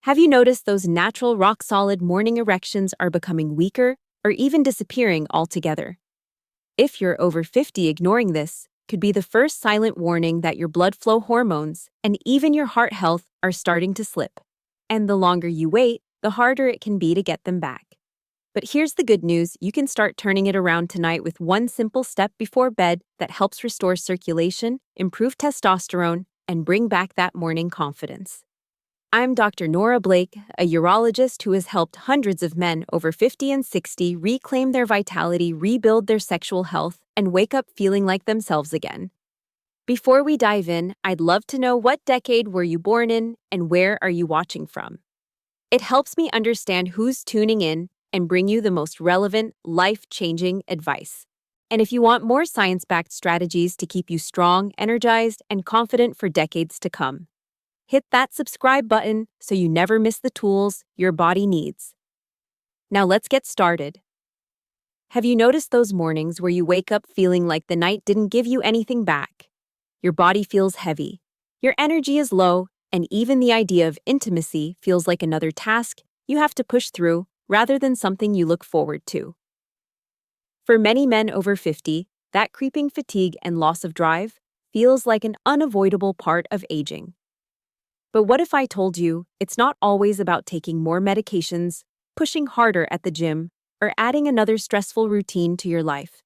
Have you noticed those natural rock-solid morning erections are becoming weaker or even disappearing altogether? If you're over 50, ignoring this could be the first silent warning that your blood flow hormones and even your heart health are starting to slip. And the longer you wait, the harder it can be to get them back. But here's the good news: you can start turning it around tonight with one simple step before bed that helps restore circulation, improve testosterone, and bring back that morning confidence. I'm Dr. Nora Blake, a urologist who has helped hundreds of men over 50 and 60 reclaim their vitality, rebuild their sexual health, and wake up feeling like themselves again. Before we dive in, I'd love to know, what decade were you born in and where are you watching from? It helps me understand who's tuning in and bring you the most relevant, life-changing advice. And if you want more science-backed strategies to keep you strong, energized, and confident for decades to come, hit that subscribe button so you never miss the tools your body needs. Now let's get started. Have you noticed those mornings where you wake up feeling like the night didn't give you anything back? Your body feels heavy, your energy is low, and even the idea of intimacy feels like another task you have to push through rather than something you look forward to. For many men over 50, that creeping fatigue and loss of drive feels like an unavoidable part of aging. But what if I told you it's not always about taking more medications, pushing harder at the gym, or adding another stressful routine to your life?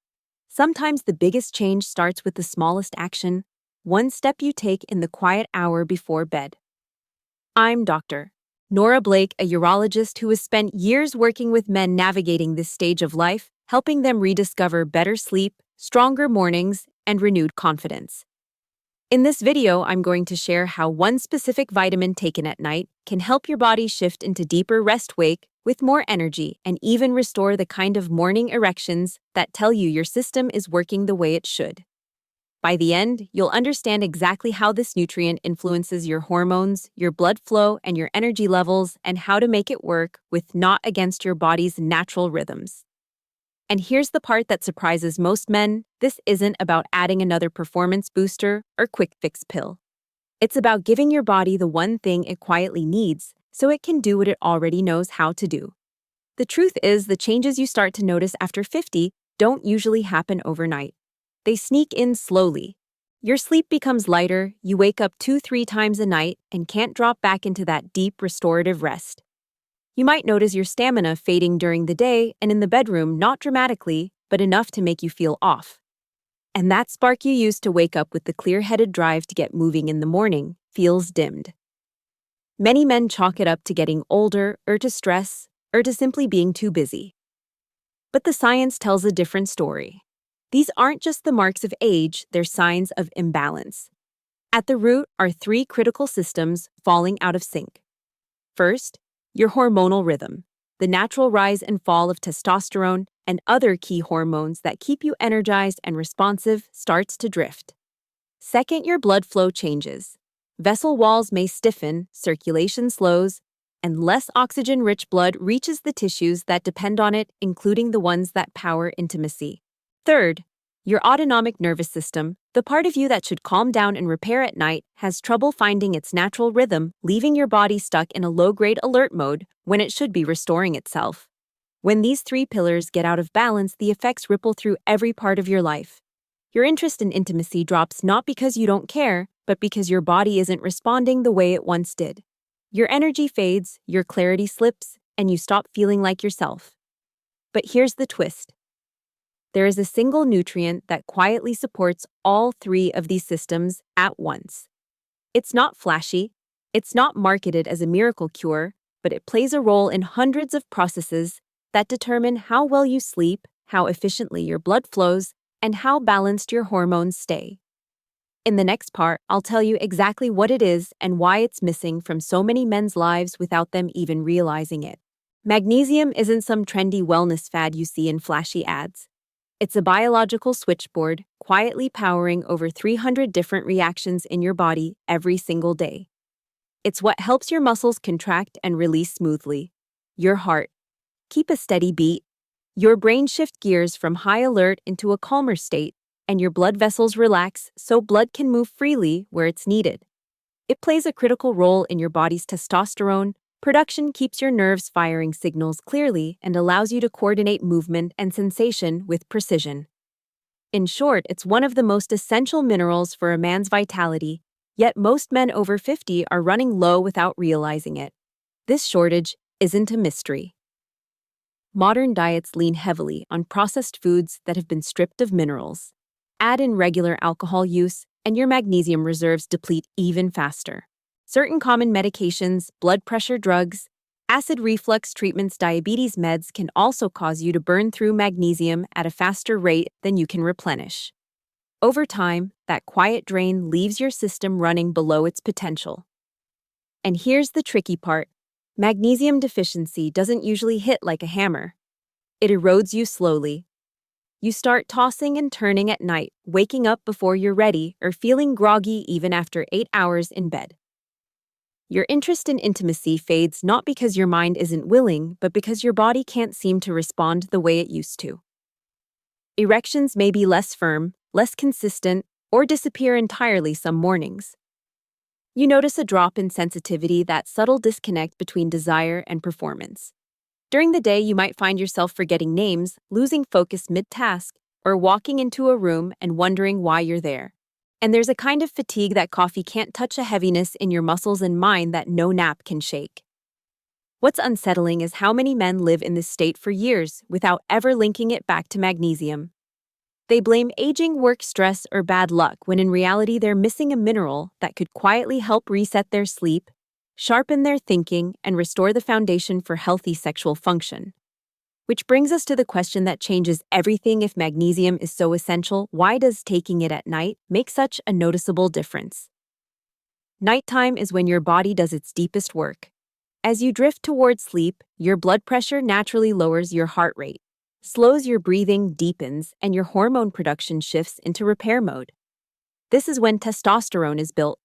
Sometimes the biggest change starts with the smallest action, one step you take in the quiet hour before bed. I'm Dr. Nora Blake, a urologist who has spent years working with men navigating this stage of life, helping them rediscover better sleep, stronger mornings, and renewed confidence. In this video, I'm going to share how one specific vitamin taken at night can help your body shift into deeper rest-wake with more energy and even restore the kind of morning erections that tell you your system is working the way it should. By the end, you'll understand exactly how this nutrient influences your hormones, your blood flow, and your energy levels, and how to make it work with, not against, your body's natural rhythms. And here's the part that surprises most men: this isn't about adding another performance booster or quick fix pill. It's about giving your body the one thing it quietly needs so it can do what it already knows how to do. The truth is, the changes you start to notice after 50 don't usually happen overnight. They sneak in slowly. Your sleep becomes lighter, you wake up 2-3 times a night and can't drop back into that deep restorative rest. You might notice your stamina fading during the day and in the bedroom, not dramatically, but enough to make you feel off. And that spark you used to wake up with the clear-headed drive to get moving in the morning feels dimmed. Many men chalk it up to getting older, or to stress, or to simply being too busy. But the science tells a different story. These aren't just the marks of age, they're signs of imbalance. At the root are 3 critical systems falling out of sync. First, your hormonal rhythm, the natural rise and fall of testosterone and other key hormones that keep you energized and responsive, starts to drift. Second, your blood flow changes. Vessel walls may stiffen, circulation slows, and less oxygen-rich blood reaches the tissues that depend on it, including the ones that power intimacy. Third, your autonomic nervous system, the part of you that should calm down and repair at night, has trouble finding its natural rhythm, leaving your body stuck in a low-grade alert mode when it should be restoring itself. When these 3 pillars get out of balance, the effects ripple through every part of your life. Your interest in intimacy drops, not because you don't care, but because your body isn't responding the way it once did. Your energy fades, your clarity slips, and you stop feeling like yourself. But here's the twist. There is a single nutrient that quietly supports all 3 of these systems at once. It's not flashy, it's not marketed as a miracle cure, but it plays a role in hundreds of processes that determine how well you sleep, how efficiently your blood flows, and how balanced your hormones stay. In the next part, I'll tell you exactly what it is and why it's missing from so many men's lives without them even realizing it. Magnesium isn't some trendy wellness fad you see in flashy ads. It's a biological switchboard, quietly powering over 300 different reactions in your body every single day. It's what helps your muscles contract and release smoothly, your heart keep a steady beat, your brain shift gears from high alert into a calmer state, and your blood vessels relax so blood can move freely where it's needed. It plays a critical role in your body's testosterone, Production keeps your nerves firing signals clearly and allows you to coordinate movement and sensation with precision. In short, it's one of the most essential minerals for a man's vitality, yet most men over 50 are running low without realizing it. This shortage isn't a mystery. Modern diets lean heavily on processed foods that have been stripped of minerals. Add in regular alcohol use, and your magnesium reserves deplete even faster. Certain common medications, blood pressure drugs, acid reflux treatments, diabetes meds can also cause you to burn through magnesium at a faster rate than you can replenish. Over time, that quiet drain leaves your system running below its potential. And here's the tricky part. Magnesium deficiency doesn't usually hit like a hammer. It erodes you slowly. You start tossing and turning at night, waking up before you're ready, or feeling groggy even after 8 hours in bed. Your interest in intimacy fades not because your mind isn't willing, but because your body can't seem to respond the way it used to. Erections may be less firm, less consistent, or disappear entirely some mornings. You notice a drop in sensitivity, that subtle disconnect between desire and performance. During the day, you might find yourself forgetting names, losing focus mid-task, or walking into a room and wondering why you're there. And there's a kind of fatigue that coffee can't touch, a heaviness in your muscles and mind that no nap can shake. What's unsettling is how many men live in this state for years without ever linking it back to magnesium. They blame aging, work stress, or bad luck when in reality they're missing a mineral that could quietly help reset their sleep, sharpen their thinking, and restore the foundation for healthy sexual function. Which brings us to the question that changes everything. If magnesium is so essential, why does taking it at night make such a noticeable difference? Nighttime is when your body does its deepest work. As you drift toward sleep, your blood pressure naturally lowers, your heart rate slows, your breathing deepens, and your hormone production shifts into repair mode. This is when testosterone is built,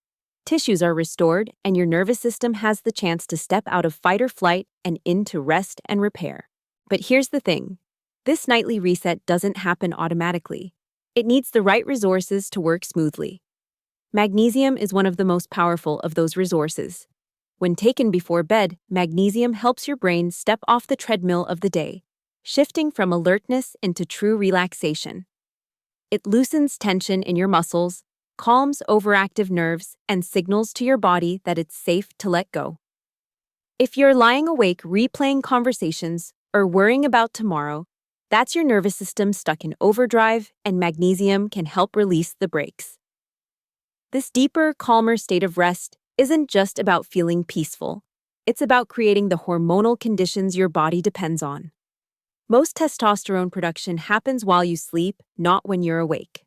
tissues are restored, and your nervous system has the chance to step out of fight or flight and into rest and repair. But here's the thing. This nightly reset doesn't happen automatically. It needs the right resources to work smoothly. Magnesium is one of the most powerful of those resources. When taken before bed, magnesium helps your brain step off the treadmill of the day, shifting from alertness into true relaxation. It loosens tension in your muscles, calms overactive nerves, and signals to your body that it's safe to let go. If you're lying awake replaying conversations or worrying about tomorrow, that's your nervous system stuck in overdrive, and magnesium can help release the brakes. This deeper, calmer state of rest isn't just about feeling peaceful. It's about creating the hormonal conditions your body depends on. Most testosterone production happens while you sleep, not when you're awake.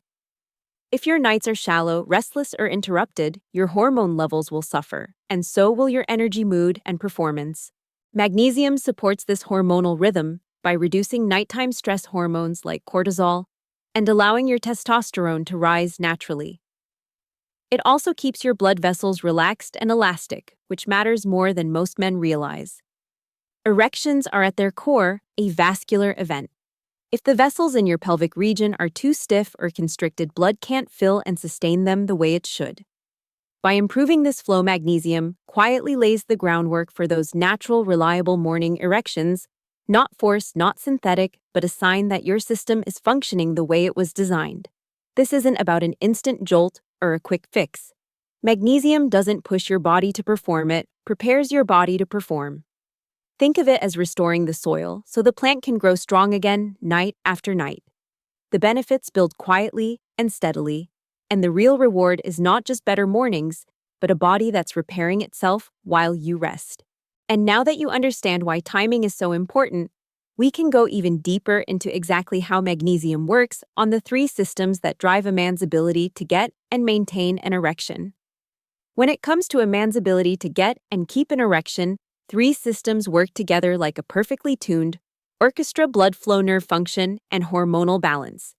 If your nights are shallow, restless, or interrupted, your hormone levels will suffer, and so will your energy, mood, and performance. Magnesium supports this hormonal rhythm by reducing nighttime stress hormones like cortisol and allowing your testosterone to rise naturally. It also keeps your blood vessels relaxed and elastic, which matters more than most men realize. Erections are at their core a vascular event. If the vessels in your pelvic region are too stiff or constricted, blood can't fill and sustain them the way it should. By improving this flow, magnesium quietly lays the groundwork for those natural, reliable morning erections, not forced, not synthetic, but a sign that your system is functioning the way it was designed. This isn't about an instant jolt or a quick fix. Magnesium doesn't push your body to perform, it prepares your body to perform. Think of it as restoring the soil so the plant can grow strong again night after night. The benefits build quietly and steadily, and the real reward is not just better mornings, but a body that's repairing itself while you rest. And now that you understand why timing is so important, we can go even deeper into exactly how magnesium works on the 3 systems that drive a man's ability to get and maintain an erection. When it comes to a man's ability to get and keep an erection, 3 systems work together like a perfectly tuned orchestra: blood flow, nerve function, and hormonal balance.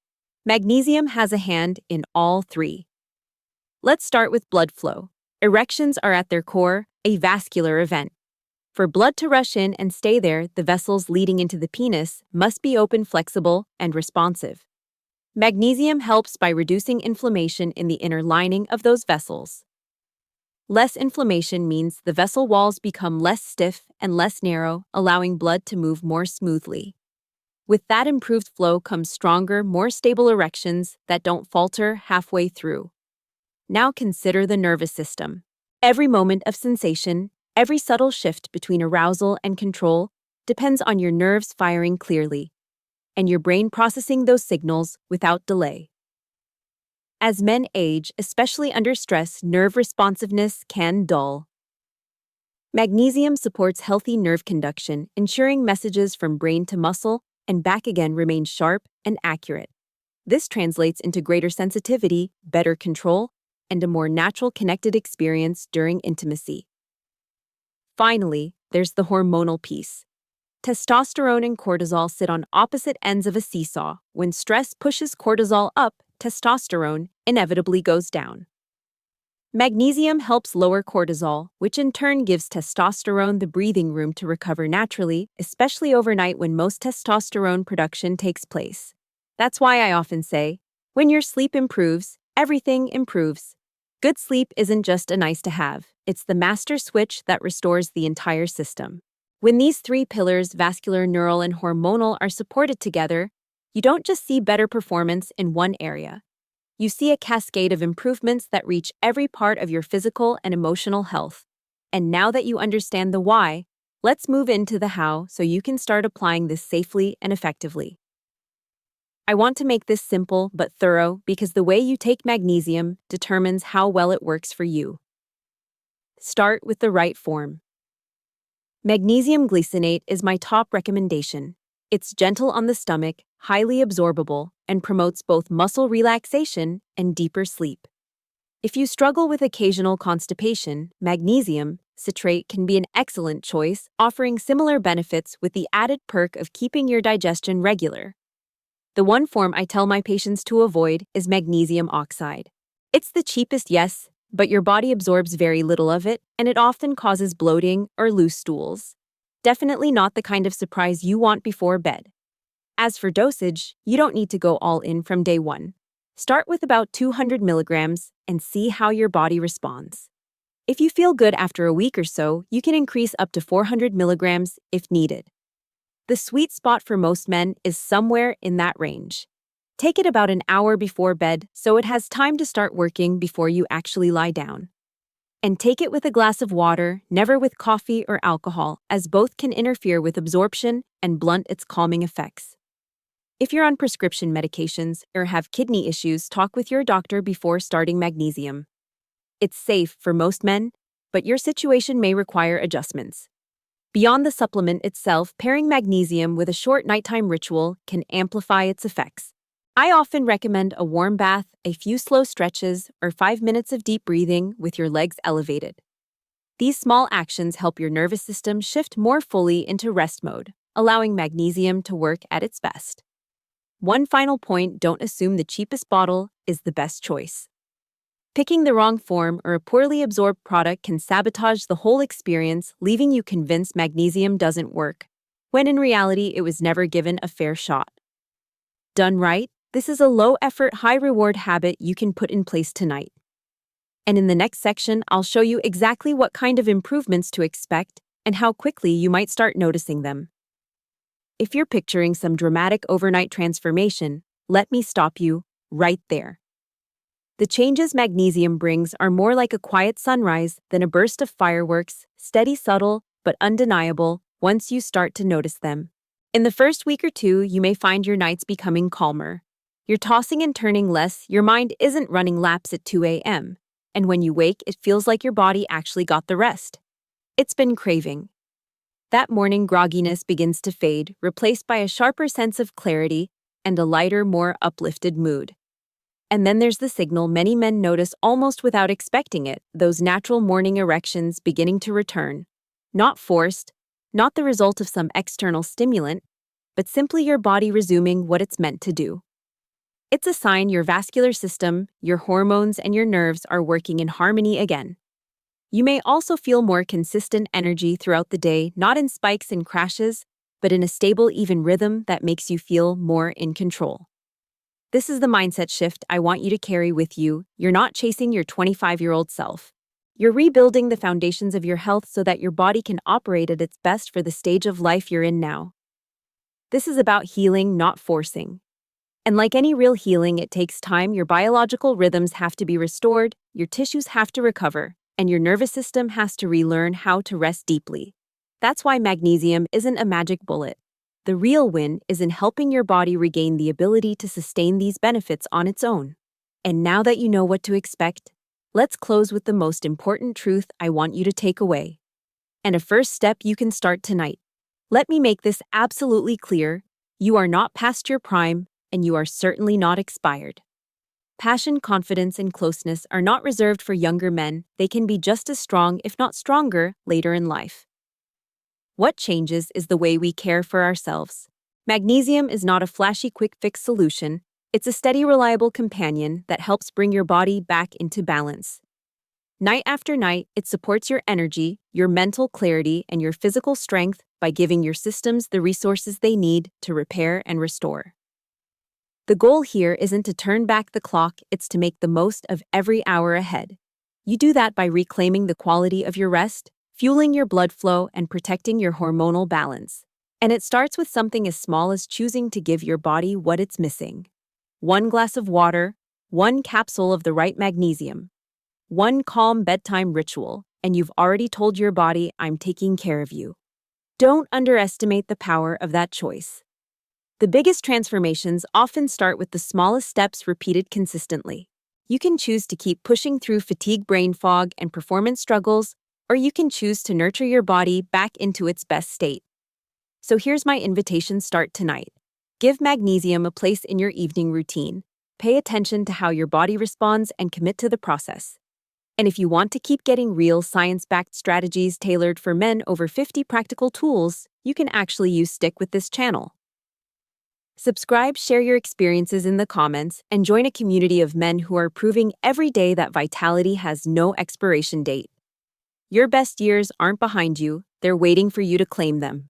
Magnesium has a hand in all 3. Let's start with blood flow. Erections are at their core a vascular event. For blood to rush in and stay there, the vessels leading into the penis must be open, flexible, and responsive. Magnesium helps by reducing inflammation in the inner lining of those vessels. Less inflammation means the vessel walls become less stiff and less narrow, allowing blood to move more smoothly. With that improved flow comes stronger, more stable erections that don't falter halfway through. Now consider the nervous system. Every moment of sensation, every subtle shift between arousal and control depends on your nerves firing clearly and your brain processing those signals without delay. As men age, especially under stress, nerve responsiveness can dull. Magnesium supports healthy nerve conduction, ensuring messages from brain to muscle and back again remain sharp and accurate. This translates into greater sensitivity, better control, and a more natural connected experience during intimacy. Finally, there's the hormonal piece. Testosterone and cortisol sit on opposite ends of a seesaw. When stress pushes cortisol up, testosterone inevitably goes down. Magnesium helps lower cortisol, which in turn gives testosterone the breathing room to recover naturally, especially overnight when most testosterone production takes place. That's why I often say, when your sleep improves, everything improves. Good sleep isn't just a nice to have, it's the master switch that restores the entire system. When these three pillars, vascular, neural, and hormonal, are supported together, you don't just see better performance in one area. You see a cascade of improvements that reach every part of your physical and emotional health. And now that you understand the why, let's move into the how so you can start applying this safely and effectively. I want to make this simple but thorough because the way you take magnesium determines how well it works for you. Start with the right form. Magnesium glycinate is my top recommendation. It's gentle on the stomach, highly absorbable, and promotes both muscle relaxation and deeper sleep. If you struggle with occasional constipation, magnesium citrate can be an excellent choice, offering similar benefits with the added perk of keeping your digestion regular. The one form I tell my patients to avoid is magnesium oxide. It's the cheapest, yes, but your body absorbs very little of it, and it often causes bloating or loose stools. Definitely not the kind of surprise you want before bed. As for dosage, you don't need to go all in from day one. Start with about 200 milligrams and see how your body responds. If you feel good after a week or so, you can increase up to 400 milligrams if needed. The sweet spot for most men is somewhere in that range. Take it about an hour before bed so it has time to start working before you actually lie down. And take it with a glass of water, never with coffee or alcohol, as both can interfere with absorption and blunt its calming effects. If you're on prescription medications or have kidney issues, talk with your doctor before starting magnesium. It's safe for most men, but your situation may require adjustments. Beyond the supplement itself, pairing magnesium with a short nighttime ritual can amplify its effects. I often recommend a warm bath, a few slow stretches, or 5 minutes of deep breathing with your legs elevated. These small actions help your nervous system shift more fully into rest mode, allowing magnesium to work at its best. One final point: don't assume the cheapest bottle is the best choice. Picking the wrong form or a poorly absorbed product can sabotage the whole experience, leaving you convinced magnesium doesn't work, when in reality it was never given a fair shot. Done right, this is a low-effort, high-reward habit you can put in place tonight. And in the next section, I'll show you exactly what kind of improvements to expect and how quickly you might start noticing them. If you're picturing some dramatic overnight transformation, let me stop you right there. The changes magnesium brings are more like a quiet sunrise than a burst of fireworks, steady, subtle, but undeniable once you start to notice them. In the first week or two, you may find your nights becoming calmer. You're tossing and turning less, your mind isn't running laps at 2 a.m., and when you wake, it feels like your body actually got the rest it's been craving. That morning grogginess begins to fade, replaced by a sharper sense of clarity and a lighter, more uplifted mood. And then there's the signal many men notice almost without expecting it, those natural morning erections beginning to return. Not forced, not the result of some external stimulant, but simply your body resuming what it's meant to do. It's a sign your vascular system, your hormones, and your nerves are working in harmony again. You may also feel more consistent energy throughout the day, not in spikes and crashes, but in a stable, even rhythm that makes you feel more in control. This is the mindset shift I want you to carry with you. You're not chasing your 25-year-old self. You're rebuilding the foundations of your health so that your body can operate at its best for the stage of life you're in now. This is about healing, not forcing. And like any real healing, it takes time. Your biological rhythms have to be restored, your tissues have to recover, and your nervous system has to relearn how to rest deeply. That's why magnesium isn't a magic bullet. The real win is in helping your body regain the ability to sustain these benefits on its own. And now that you know what to expect, let's close with the most important truth I want you to take away. And a first step you can start tonight. Let me make this absolutely clear. You are not past your prime, and you are certainly not expired. Passion, confidence, and closeness are not reserved for younger men. They can be just as strong, if not stronger, later in life. What changes is the way we care for ourselves. Magnesium is not a flashy quick-fix solution. It's a steady, reliable companion that helps bring your body back into balance. Night after night, it supports your energy, your mental clarity, and your physical strength by giving your systems the resources they need to repair and restore. The goal here isn't to turn back the clock, it's to make the most of every hour ahead. You do that by reclaiming the quality of your rest, fueling your blood flow, and protecting your hormonal balance. And it starts with something as small as choosing to give your body what it's missing. One glass of water, one capsule of the right magnesium, one calm bedtime ritual, and you've already told your body, I'm taking care of you. Don't underestimate the power of that choice. The biggest transformations often start with the smallest steps repeated consistently. You can choose to keep pushing through fatigue, brain fog, and performance struggles, or you can choose to nurture your body back into its best state. So here's my invitation: start tonight. Give magnesium a place in your evening routine. Pay attention to how your body responds and commit to the process. And if you want to keep getting real science-backed strategies tailored for men over 50 practical tools, you can actually stick with this channel. Subscribe, share your experiences in the comments, and join a community of men who are proving every day that vitality has no expiration date. Your best years aren't behind you, they're waiting for you to claim them.